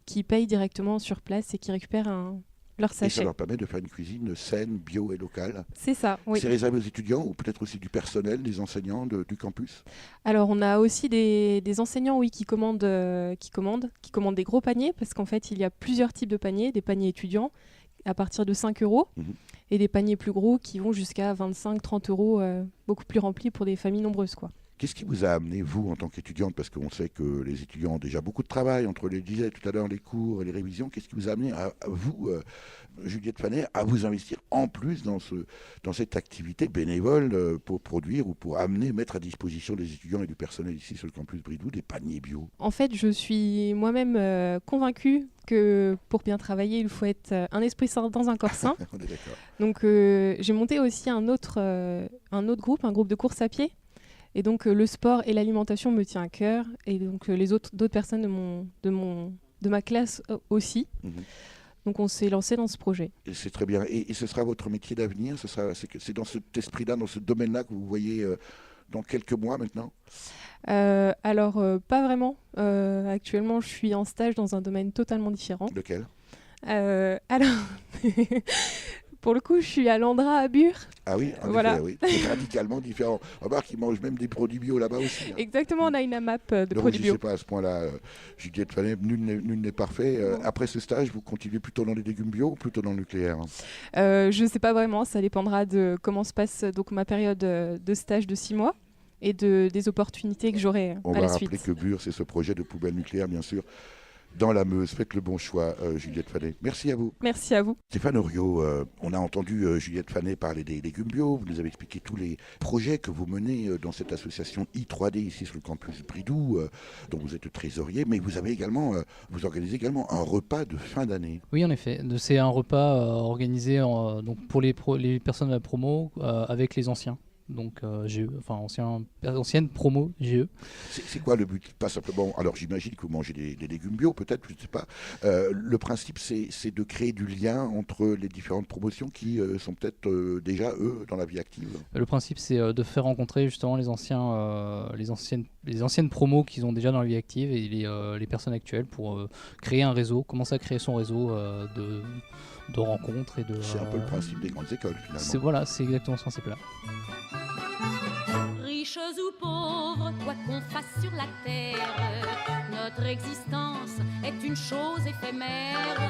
qui payent directement sur place et qui récupèrent leurs Et ça sachets. leur permet de faire une cuisine saine, bio et locale. C'est ça, oui. C'est réservé aux étudiants ou peut-être aussi du personnel, des enseignants du campus? Alors, on a aussi des enseignants, oui, qui commandent des gros paniers, parce qu'en fait, il y a plusieurs types de paniers, des paniers étudiants à partir de 5 euros, et des paniers plus gros qui vont jusqu'à 25-30 euros, beaucoup plus remplis pour des familles nombreuses, quoi. Qu'est-ce qui vous a amené, vous, en tant qu'étudiante, parce qu'on sait que les étudiants ont déjà beaucoup de travail, entre les disais tout à l'heure, les cours et les révisions, qu'est-ce qui vous a amené à vous, Juliette Fanet, à vous investir en plus dans cette activité bénévole pour produire ou pour mettre à disposition des étudiants et du personnel ici sur le campus Bridoux des paniers bio? En fait, je suis moi-même convaincue que pour bien travailler, il faut être un esprit sain dans un corps sain. On est d'accord. Donc, j'ai monté aussi un autre groupe, un groupe de course à pied. Et donc, le sport et l'alimentation me tient à cœur. Et donc, d'autres personnes de ma classe aussi. Donc, on s'est lancé dans ce projet. Et c'est très bien. Et ce sera votre métier d'avenir? C'est dans cet esprit-là, dans ce domaine-là que vous voyez dans quelques mois maintenant? Alors, pas vraiment. Actuellement, je suis en stage dans un domaine totalement différent. Lequel? Alors, pour le coup, je suis à l'Andra à Bure. Ah oui, en Voilà. effet, oui. C'est radicalement différent. Remarque, ils mangent même des produits bio là-bas aussi. Hein. Exactement, on a une AMAP de Donc, produits je bio. ne sais pas à ce point-là, Juliette Fanet, nul n'est parfait. Après ce stage, vous continuez plutôt dans les légumes bio ou plutôt dans le nucléaire? Je ne sais pas vraiment, ça dépendra de comment se passe donc ma période de stage de 6 mois et des opportunités que j'aurai On à va la rappeler suite. que Bure, c'est ce projet de poubelle nucléaire, bien sûr, dans la Meuse. Faites le bon choix, Juliette Fanet. Merci à vous. Merci à vous. Stéphane Oriot, on a entendu Juliette Fanet parler des légumes bio. Vous nous avez expliqué tous les projets que vous menez dans cette association I3D ici sur le campus Bridoux, dont vous êtes trésorier. Mais vous organisez également un repas de fin d'année. Oui, en effet. C'est un repas organisé donc pour les personnes de la promo avec les anciens. Donc GE, enfin ancienne promo GE. C'est quoi le but? Pas simplement, alors j'imagine que vous mangez des légumes bio, peut-être, je ne sais pas. Le principe, c'est de créer du lien entre les différentes promotions qui sont peut-être déjà, eux, dans la vie active. Le principe, c'est de faire rencontrer justement les anciennes promos qu'ils ont déjà dans la vie active et les personnes actuelles pour créer un réseau, commencer à créer son réseau de rencontres et de. C'est un peu le principe des grandes écoles, finalement. Voilà, c'est exactement ce principe-là. Riches ou pauvres, quoi qu'on fasse sur la terre, notre existence est une chose éphémère.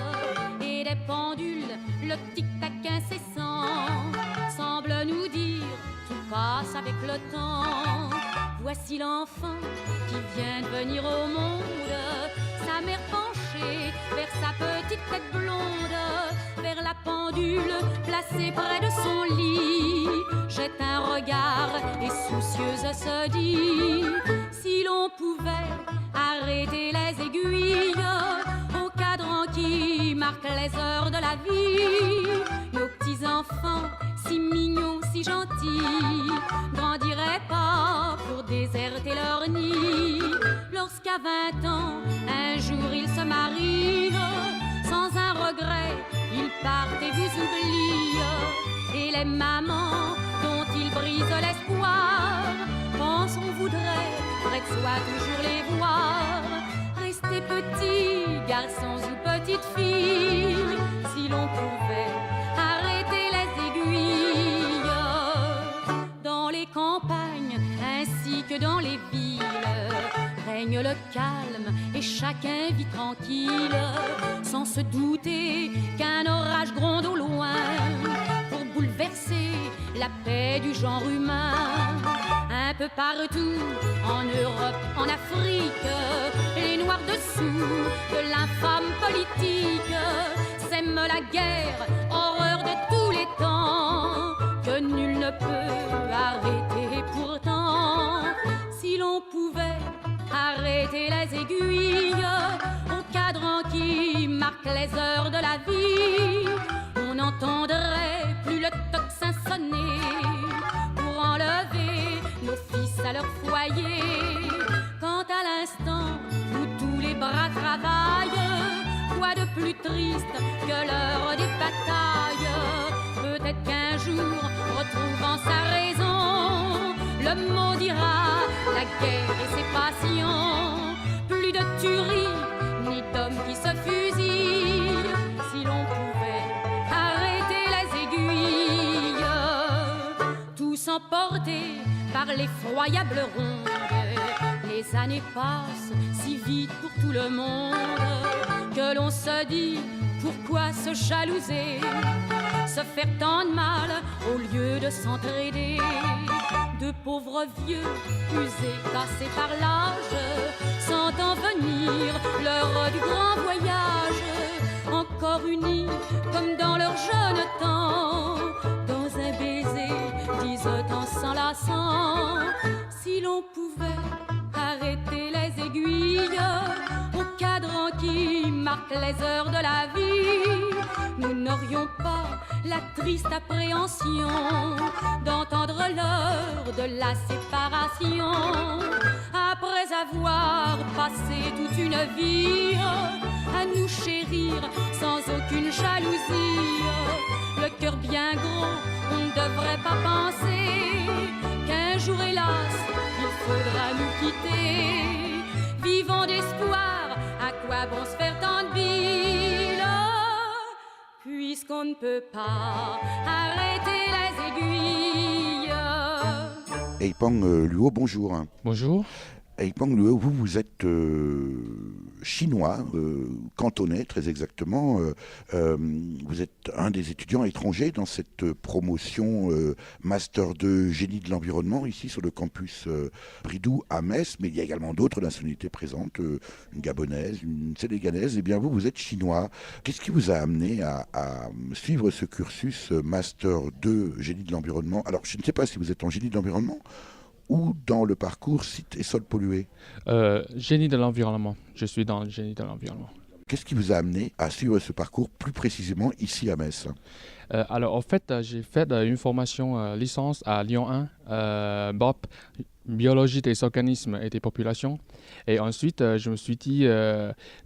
Et des pendules, le tic-tac incessant, semble nous dire tout passe avec le temps. Voici l'enfant qui vient de venir au monde, sa mère penchée vers sa petite tête blonde, vers la pendule placée près de son lit, jette un regard et soucieuse se dit: si l'on pouvait arrêter les aiguilles au cadran qui marque les heures de la vie, nos petits enfants si mignons, si gentils grandiraient pas pour déserter leur nid. Lorsqu'à 20 ans un jour ils se marient, sans un regret ils partent et vous oublient. Et les mamans dont ils brisent l'espoir pensent on voudrait près de soi toujours les voir. Restez petits garçons ou petites filles, si l'on pouvait arrêter les aiguilles. Dans les campagnes ainsi que dans les villes règne le calme et chacun vit tranquille, sans se douter qu'un orage gronde au loin pour bouleverser la paix du genre humain. Un peu partout, en Europe, en Afrique, les noirs dessous de l'infâme politique sèment la guerre, horreur de tous les temps, que nul ne peut arrêter pourtant. Si l'on pouvait arrêter les aiguilles au cadran qui marque les heures de la vie, on n'entendrait plus le tocsin sonner pour enlever nos fils à leur foyer. Quand à l'instant où tous les bras travaillent, quoi de plus triste que l'heure des batailles? Peut-être qu'un jour, retrouvant sa raison, le mot dira la guerre et ses passions. Plus de tuerie, ni d'hommes qui se fusillent. Si l'on pouvait emportés par l'effroyable ronde. Les années passent si vite pour tout le monde que l'on se dit pourquoi se jalouser, se faire tant de mal au lieu de s'entraider. De pauvres vieux usés, cassés par l'âge, sentant venir l'heure du grand voyage, encore unis comme dans leur jeune temps, dans un baiser, disent en s'enlaçant. Si l'on pouvait arrêter les aiguilles au cadran qui marque les heures de la vie, nous n'aurions pas la triste appréhension d'entendre l'heure de la séparation. Après avoir passé toute une vie à nous chérir sans aucune jalousie, le cœur bien gros, on ne devrait pas penser qu'un jour hélas il faudra nous quitter. Vivons d'espoir, à quoi bon se faire tant de bile, puisqu'on ne peut pas arrêter les aiguilles. Eipeng Luo, bonjour. Bonjour. Eipeng Luo, vous êtes chinois, cantonais très exactement. Vous êtes un des étudiants étrangers dans cette promotion Master 2 Génie de l'environnement ici sur le campus Bridoux à Metz, mais il y a également d'autres nationalités présentes, une gabonaise, une sénégalaise. Eh bien vous êtes chinois. Qu'est-ce qui vous a amené à suivre ce cursus Master 2 Génie de l'environnement? Alors je ne sais pas si vous êtes en génie de l'environnement ou dans le parcours sites et sols pollués? Génie de l'environnement. Je suis dans le génie de l'environnement. Qu'est-ce qui vous a amené à suivre ce parcours plus précisément ici à Metz? Alors en fait, j'ai fait une formation licence à Lyon 1, BOP, Biologie des organismes et des populations. Et ensuite, je me suis dit,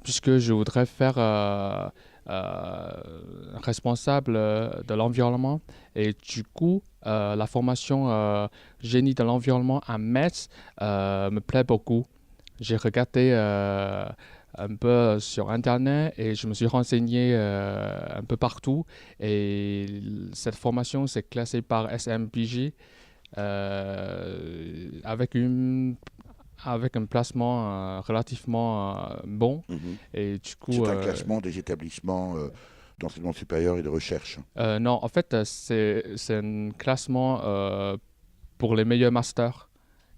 puisque je voudrais faire responsable de l'environnement, et du coup, la formation génie de l'environnement à Metz me plaît beaucoup. J'ai regardé un peu sur Internet et je me suis renseigné un peu partout. Et cette formation, c'est classé par SMPJ avec un placement relativement bon. Et du coup, c'est un classement des établissements d'enseignement supérieur et de recherche? Non, en fait, c'est un classement pour les meilleurs masters.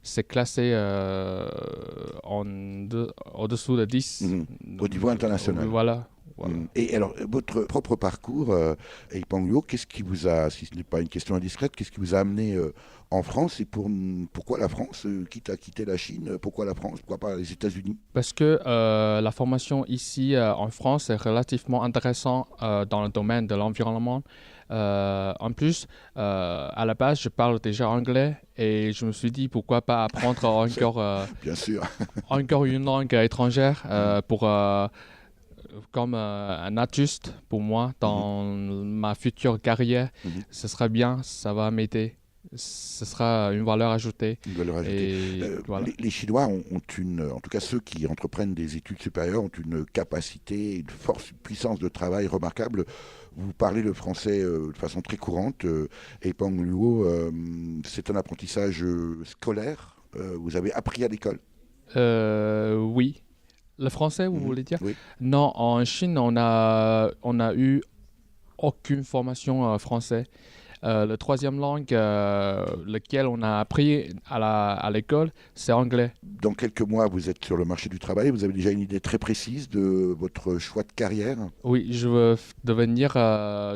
C'est classé au-dessous de 10. Au niveau international. Voilà. Et alors, votre propre parcours, Eipeng Luo, qu'est-ce qui vous a, si ce n'est pas une question indiscrète, qu'est-ce qui vous a amené en France et pourquoi la France, quitte à quitter la Chine, pourquoi la France, pourquoi pas les États-Unis? Parce que la formation ici en France est relativement intéressante dans le domaine de l'environnement. En plus, à la base, je parle déjà anglais et je me suis dit pourquoi pas apprendre encore, Bien sûr. encore une langue étrangère pour comme un adulte pour moi dans ma future carrière. Ce serait bien, ça va m'aider. Ce sera une valeur ajoutée. Une valeur ajoutée. Voilà. Les Chinois ont une, en tout cas ceux qui entreprennent des études supérieures, ont une capacité, une force, une puissance de travail remarquable. Vous parlez le français de façon très courante. Eipeng Luo, c'est un apprentissage scolaire. Vous avez appris à l'école? Oui. Le français, vous voulez dire? Oui. Non, en Chine, on a eu aucune formation français. La troisième langue, laquelle on a appris à l'école, c'est anglais. Dans quelques mois, vous êtes sur le marché du travail. Vous avez déjà une idée très précise de votre choix de carrière? Oui, je veux devenir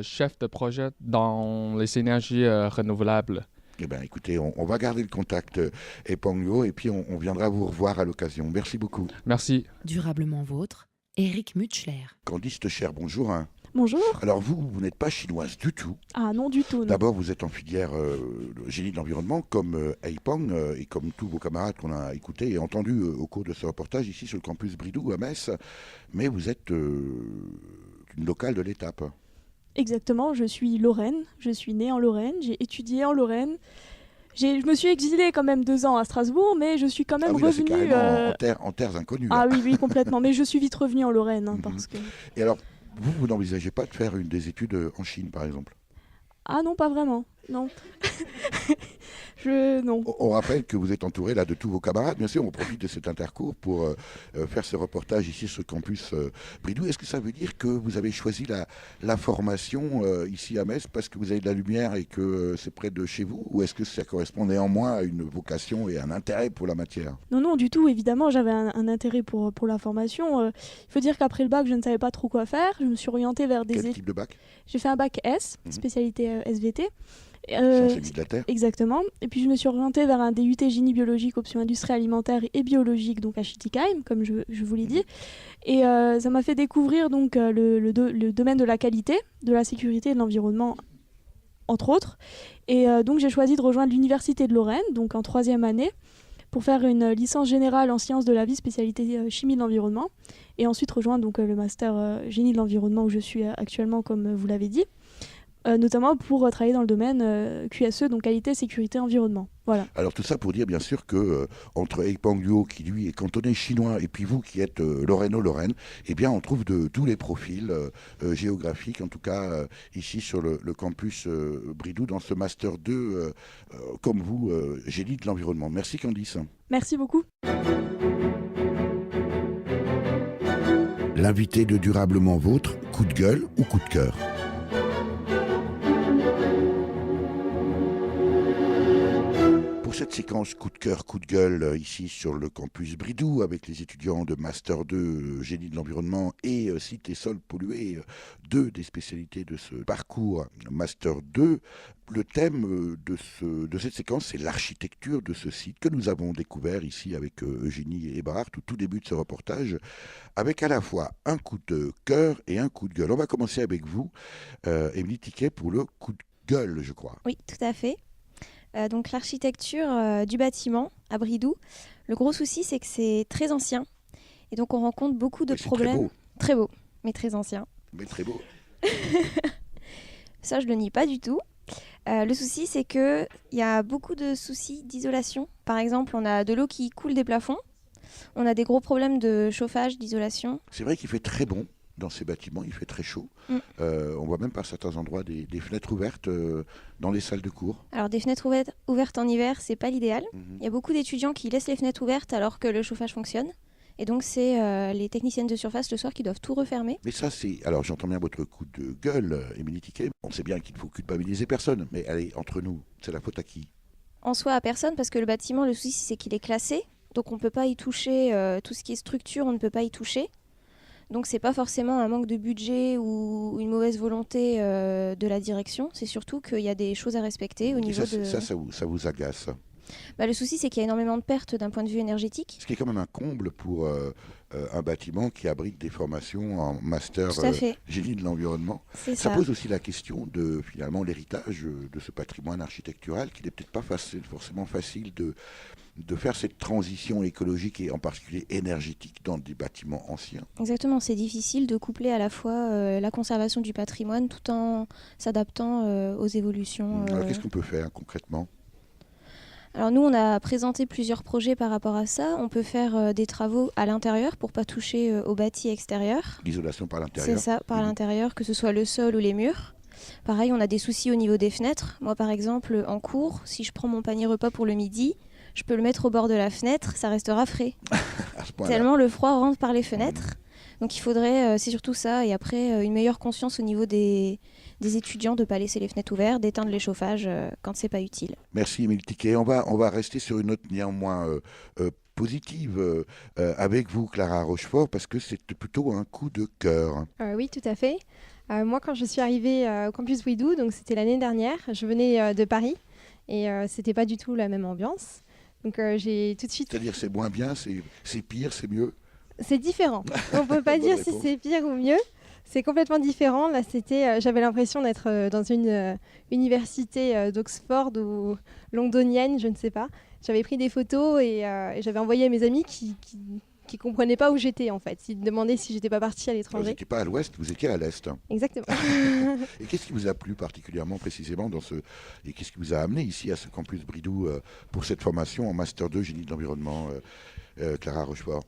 chef de projet dans les énergies renouvelables. Eh bien, écoutez, on va garder le contact, Eipeng Luo, et puis on viendra vous revoir à l'occasion. Merci beaucoup. Merci. Durablement vôtre, Eric Mutschler. Candice Techer, bonjour. Bonjour. Alors vous n'êtes pas chinoise du tout. Ah non, du tout. Non. D'abord, vous êtes en filière génie de l'environnement, comme Eipeng et comme tous vos camarades qu'on a écoutés et entendus au cours de ce reportage ici sur le campus Bridoux à Metz. Mais vous êtes une locale de l'étape. Exactement, je suis Lorraine. Je suis née en Lorraine, j'ai étudié en Lorraine. Je me suis exilée quand même 2 ans à Strasbourg, mais je suis quand même revenue... En terres inconnues. Ah oui, complètement. Mais je suis vite revenue en Lorraine. Parce que... Et alors, vous n'envisagez pas de faire des études en Chine, par exemple? Ah non, pas vraiment. Non. Non. On rappelle que vous êtes entouré là de tous vos camarades. Bien sûr, on profite de cet intercours pour faire ce reportage ici sur le campus Bridoux. Est-ce que ça veut dire que vous avez choisi la formation ici à Metz parce que vous avez de la lumière et que c'est près de chez vous? Ou est-ce que ça correspond néanmoins à une vocation et un intérêt pour la matière? Non, du tout. Évidemment, j'avais un intérêt pour la formation. Il faut dire qu'après le bac, je ne savais pas trop quoi faire. Je me suis orientée vers des... Quel type de bac? J'ai fait un bac S, spécialité SVT. Sciences et vie de la Terre. Exactement. Et puis je me suis orientée vers un DUT génie biologique, option industrie alimentaire et biologique, donc à Schiltigheim, comme je vous l'ai dit. Et ça m'a fait découvrir donc le domaine de la qualité, de la sécurité et de l'environnement, entre autres. Et donc j'ai choisi de rejoindre l'Université de Lorraine, donc en 3e année, pour faire une licence générale en sciences de la vie, spécialité chimie de l'environnement. Et ensuite rejoindre donc, le master génie de l'environnement où je suis actuellement, comme vous l'avez dit. Notamment pour travailler dans le domaine QSE, donc qualité, sécurité, environnement. Voilà. Alors tout ça pour dire bien sûr que entre Eipeng Luo qui lui est cantonais chinois et puis vous qui êtes Lorraino-Lorraine, eh bien on trouve de tous les profils géographiques, en tout cas ici sur le campus Bridoux dans ce Master 2, comme vous, génie de l'environnement. Merci Candice. Merci beaucoup. L'invité de Durablement Vôtre, coup de gueule ou coup de cœur? Pour cette séquence coup de cœur, coup de gueule, ici sur le campus Bridoux, avec les étudiants de Master 2, Génie de l'environnement et Sites et sols pollués, deux des spécialités de ce parcours Master 2, le thème de cette séquence, c'est l'architecture de ce site que nous avons découvert ici avec Eugénie Eberhardt au tout début de ce reportage, avec à la fois un coup de cœur et un coup de gueule. On va commencer avec vous, Émilie Tiquet, pour le coup de gueule, je crois. Oui, tout à fait. Donc l'architecture du bâtiment à Bridoux, le gros souci c'est que c'est très ancien et donc on rencontre beaucoup de problèmes. Très beau, mais très ancien. Mais très beau. Ça je le nie pas du tout. Le souci c'est qu'il y a beaucoup de soucis d'isolation. Par exemple, on a de l'eau qui coule des plafonds, on a des gros problèmes de chauffage, d'isolation. C'est vrai qu'il fait très bon. Dans ces bâtiments, il fait très chaud. On voit même par certains endroits des fenêtres ouvertes dans les salles de cours. Alors des fenêtres ouvertes en hiver, c'est pas l'idéal. Il y a beaucoup d'étudiants qui laissent les fenêtres ouvertes alors que le chauffage fonctionne. Et donc c'est les techniciennes de surface le soir qui doivent tout refermer. Mais ça c'est... Alors j'entends bien votre coup de gueule, Émilie Tiquet. On sait bien qu'il ne faut culpabiliser personne. Mais allez, entre nous, c'est la faute à qui? En soi à personne, parce que le bâtiment, le souci c'est qu'il est classé. Donc on ne peut pas y toucher, tout ce qui est structure, on ne peut pas y toucher. Donc c'est pas forcément un manque de budget ou une mauvaise volonté de la direction, c'est surtout qu'il y a des choses à respecter au niveau de... Ça vous agace? Le souci c'est qu'il y a énormément de pertes d'un point de vue énergétique. Ce qui est quand même un comble pour un bâtiment qui abrite des formations en master génie de l'environnement. Ça pose aussi la question de finalement l'héritage de ce patrimoine architectural qui n'est peut-être pas forcément facile de faire cette transition écologique et en particulier énergétique dans des bâtiments anciens. Exactement, c'est difficile de coupler à la fois la conservation du patrimoine tout en s'adaptant aux évolutions. Alors qu'est-ce qu'on peut faire concrètement ? Alors nous, on a présenté plusieurs projets par rapport à ça. On peut faire des travaux à l'intérieur pour ne pas toucher au bâti extérieur. L'isolation par l'intérieur. C'est ça, par l'intérieur, que ce soit le sol ou les murs. Pareil, on a des soucis au niveau des fenêtres. Moi, par exemple, en cours, si je prends mon panier repas pour le midi, je peux le mettre au bord de la fenêtre, ça restera frais. Tellement le froid rentre par les fenêtres. Donc il faudrait, c'est surtout ça, et après une meilleure conscience au niveau des étudiants de ne pas laisser les fenêtres ouvertes, d'éteindre les chauffages quand c'est pas utile. Merci Émilie Tiquet. On va rester sur une note néanmoins positive avec vous, Clara Rochefort, parce que c'est plutôt un coup de cœur. Oui, tout à fait. Moi, quand je suis arrivée au campus Bridoux, donc c'était l'année dernière, je venais de Paris et c'était pas du tout la même ambiance. Donc j'ai tout de suite... C'est-à-dire c'est moins bien, c'est pire, c'est mieux? C'est différent. On peut pas dire si c'est pire ou mieux. C'est complètement différent. Là, j'avais l'impression d'être dans une université d'Oxford ou londonienne, je ne sais pas. J'avais pris des photos et j'avais envoyé à mes amis qui comprenaient pas où j'étais en fait. Ils me demandaient si j'étais pas partie à l'étranger. Vous n'étiez pas à l'ouest, vous étiez à l'est. Exactement. Et qu'est-ce qui vous a plu particulièrement précisément et qu'est-ce qui vous a amené ici à ce campus Bridoux pour cette formation en Master 2 Génie de l'environnement, Clara Rochefort?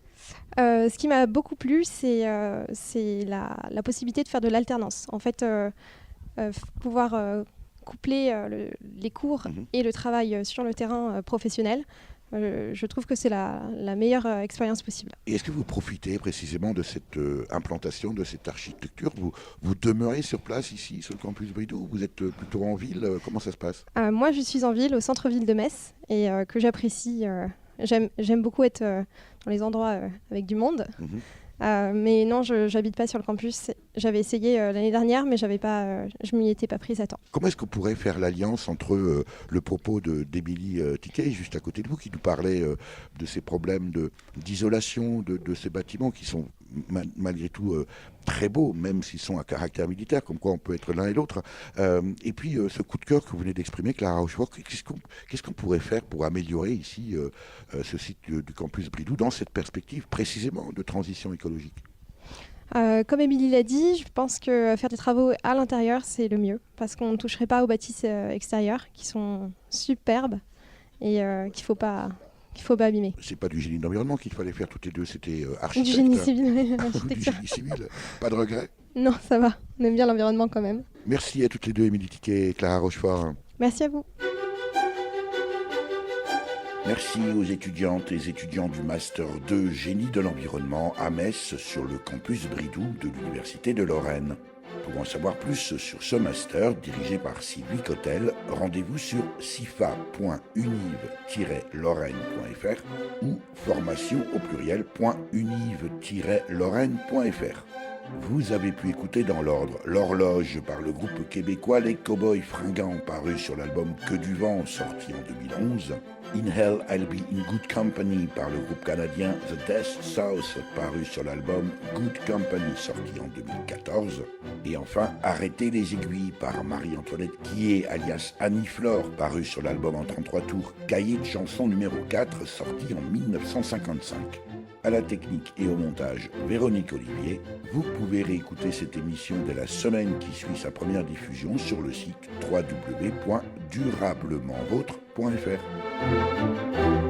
Ce qui m'a beaucoup plu, c'est la possibilité de faire de l'alternance. En fait, pouvoir coupler les cours et le travail sur le terrain professionnel, je trouve que c'est la meilleure expérience possible. Et est-ce que vous profitez précisément de cette implantation, de cette architecture ? Vous demeurez sur place ici, sur le campus Bridoux ? Vous êtes plutôt en ville ? Comment ça se passe ? Moi, je suis en ville, au centre-ville de Metz, et que j'apprécie. J'aime beaucoup être dans les endroits avec du monde. Mais non, je n'habite pas sur le campus. J'avais essayé l'année dernière, mais je ne m'y étais pas prise à temps. Comment est-ce qu'on pourrait faire l'alliance entre le propos d'Émilie Tiquet, juste à côté de vous, qui nous parlait de ces problèmes d'isolation de ces bâtiments qui sont malgré tout très beaux, même s'ils sont à caractère militaire, comme quoi on peut être l'un et l'autre. Et puis ce coup de cœur que vous venez d'exprimer, Clara Rochefort, qu'est-ce qu'on pourrait faire pour améliorer ici ce site du campus Bridoux dans cette perspective précisément de transition écologique ? Comme Émilie l'a dit, je pense que faire des travaux à l'intérieur, c'est le mieux, parce qu'on ne toucherait pas aux bâtisses extérieures, qui sont superbes et qu'il ne faut pas abîmer. C'est pas du génie d'environnement qu'il fallait faire toutes les deux, c'était architecte. Du génie civil, du génie civil, pas de regret. Non, ça va, on aime bien l'environnement quand même. Merci à toutes les deux, Émilie Tiquet et Clara Rochefort. Merci à vous. Merci aux étudiantes et étudiants du Master 2 Génie de l'environnement à Metz sur le campus Bridoux de l'Université de Lorraine. Pour en savoir plus sur ce master dirigé par Sylvie Cotel, rendez-vous sur sifa.univ-lorraine.fr ou formation-univ-lorraine.fr. Vous avez pu écouter dans l'ordre L'Horloge par le groupe québécois Les Cowboys Fringants paru sur l'album Que du vent sorti en 2011, In Hell I'll Be in Good Company par le groupe canadien The Death South paru sur l'album Good Company sorti en 2014, et enfin Arrêtez les aiguilles par Marie-Antoinette Quillet alias Annie Flore paru sur l'album en 33 tours Cahier de chansons numéro 4 sorti en 1955. À la technique et au montage, Véronique Olivier. Vous pouvez réécouter cette émission dès la semaine qui suit sa première diffusion sur le site www.durablementvôtre.fr.